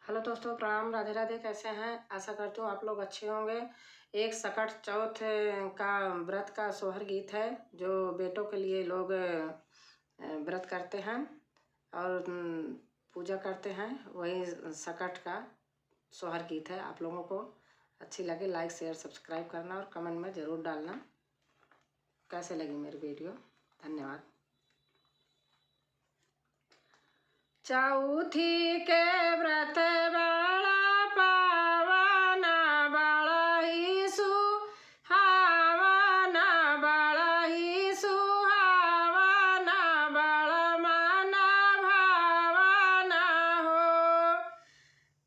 Hello दोस्तों, प्रणाम, राधे राधे। कैसे हैं? आशा करती हूँ आप लोग अच्छे होंगे। एक सकट चौथ का व्रत का सोहर गीत है जो बेटों के लिए लोग व्रत करते हैं और पूजा करते हैं। वही सकट का सोहर गीत है। आप लोगों को अच्छी लगे लाइक शेयर सब्सक्राइब करना और कमेंट में ज़रूर डालना कैसे लगी मेरी वीडियो। धन्यवाद। चौथी के व्रत बड़ा पावन, बड़ा ही सुहावन, बड़ा ही सुहावन, बड़ा मन भावन हो।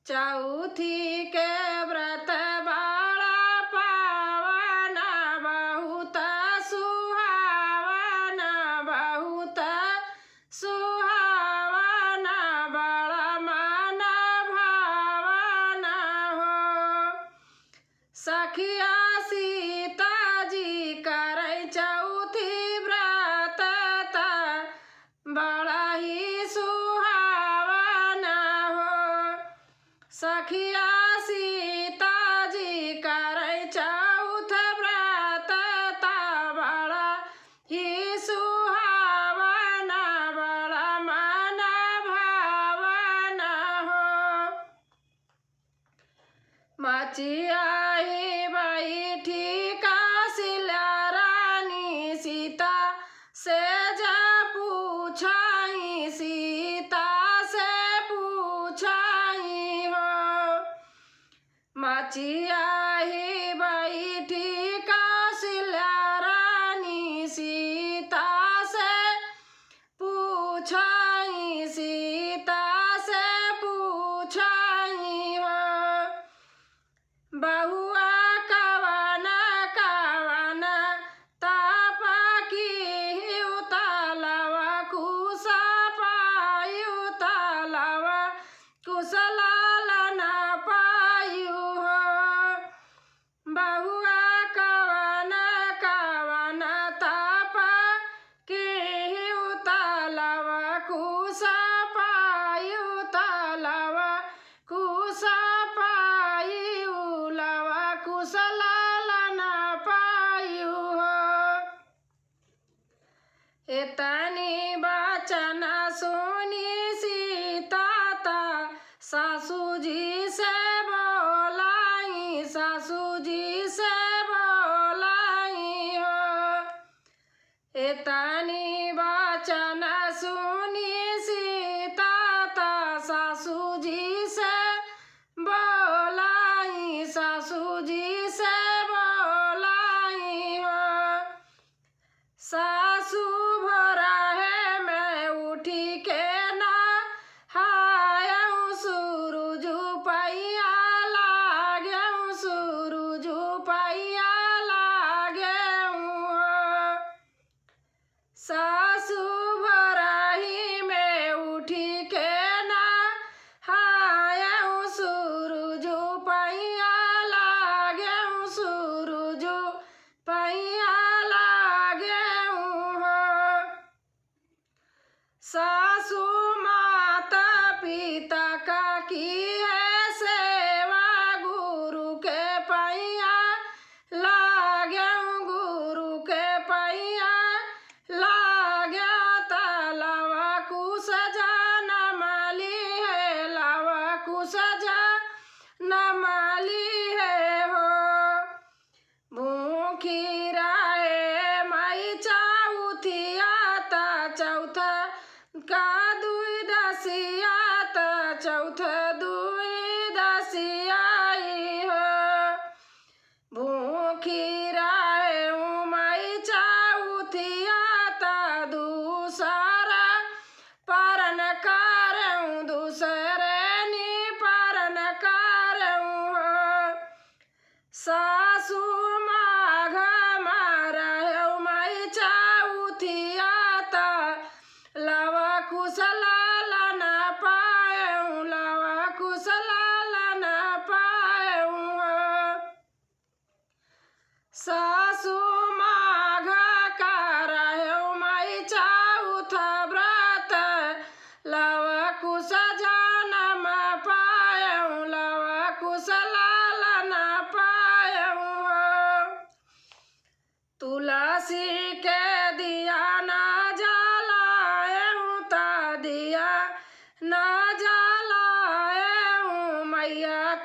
चौथी के व्रत बड़ा पावन, बहुत सुहावन, बहुत सुहावन, बड़ा मन भावन हो। सखिया सीता जी करे चौथी व्रत बड़ा ही सुहावन हो। सखिया सीता जी करे चौथ व्रत बड़ा ही सुहावन, बड़ा मन भावन हो। मचिया ही बैठी कौशल्या रानी सीता से जा पूछाई, सीता से पूछाई हो। मचिया ही बैठी कौशल्या रानी सीता से पूछाई, सीता से पूछाई हो। बहुआ कवन कवन ताप की उतलवा कुसा पायु तलवा कुशलालन पायु हो। बहुआ कवन कवन ताप की उतलवा कुसा पायु तलवा कुसा पायु लवा कुशलालन पायु हो। इतनी बचन सुनी सीता ता सासू जी से बोलाई, सासू जी से बोलाई हो। इतनी बचन सुनी सीता ता सासू जी से बोलाई, सासू जी से बोलाई हो। सासू भरा है मैं उठी के नहायऊं, सूरज पैया लागेऊं, सूरज पैया लागेऊं हो। सासू भरा ही मैं उठी के नहायऊं, सूरज पैया लागेऊं, सूरज पैया लागेऊं हो। सासू माता पिता का की है सेवा, गुरु के पैया लागेऊं, गुरु के पैया लाग्या तलवा कुश जान माली है, लवा कुश जान माली है हो। भूखी रहे मई चौथिया ता चौथ का दुई दसिया ता चौथ दुई दसियाई हो। भूखी रहे मई चौथिया ता दूसरा परन करऊं, दूसरे नी परन करऊं हो।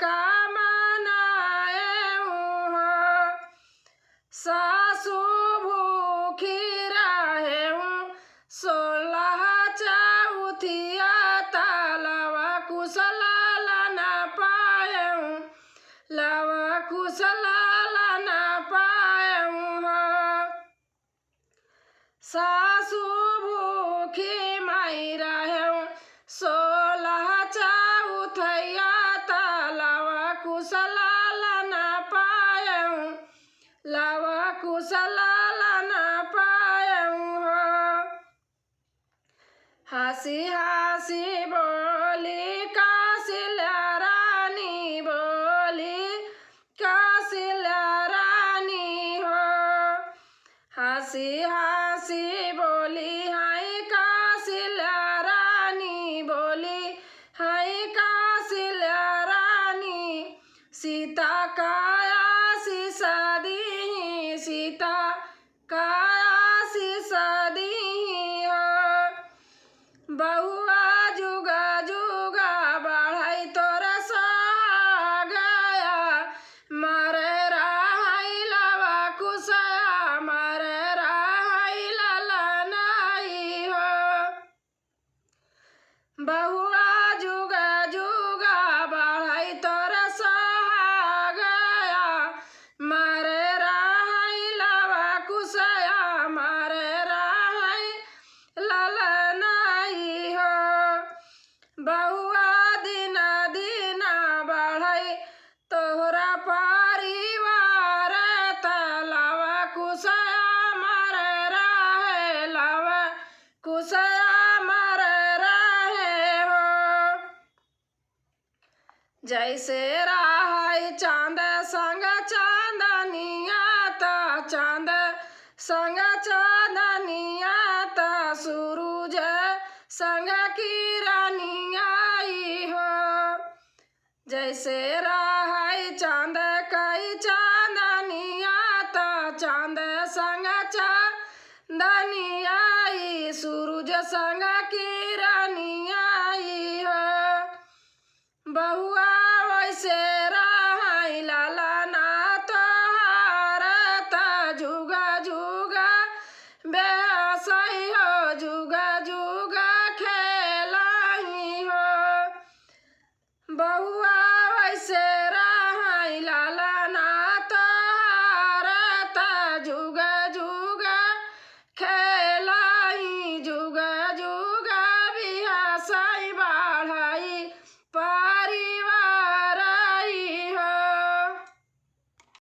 का मनाए हो। सासू भूखी रहे सोलह चौथिया तलवा कुशल न पाए लवा कुशल न पाए हो। सासू भूखी माई रहे सोलह चौथिया तलवा कुशल न पाए लवा कुशल न पाए हो। हंसी हंसी बोली कौशल्या रानी बोली कौशल्या रानी हो। हंसी हंसी बोली हाय कौशल्या रानी बोली हाय कौशल्या रानी। सीता का आशीष दी सीता का आशीष दी हो। बहुआ जुगा जुगा बढ़ाई तोरा गया मरे रहाई लवा कुशया मरे रहाई ललनाई हो। बहुआ जुगा जुगा बढ़ाई तोरा गया मरे रहाई लवा कुशया मरे रहाई ललनाई हो। बहुआ दिन दिन बढ़ई तोहरा परिवार तलवा कुशया मरे रहे लवा कुशया मरे रहे हो। जैसे रहाई चांद संग चांदनिया ता चांद संग चांदनिया ता सूरज संग किरनिया हो। जैसे रहाई चांद कई चांदनिया ता चांद संग चांदनिया सूरज संग किरनिया हो। बहुआ वैसे रहाई ललना तोहार ता जुगा जुगा बेसई हो जुगा जुगा खेलाई हो। बहुआ वैसे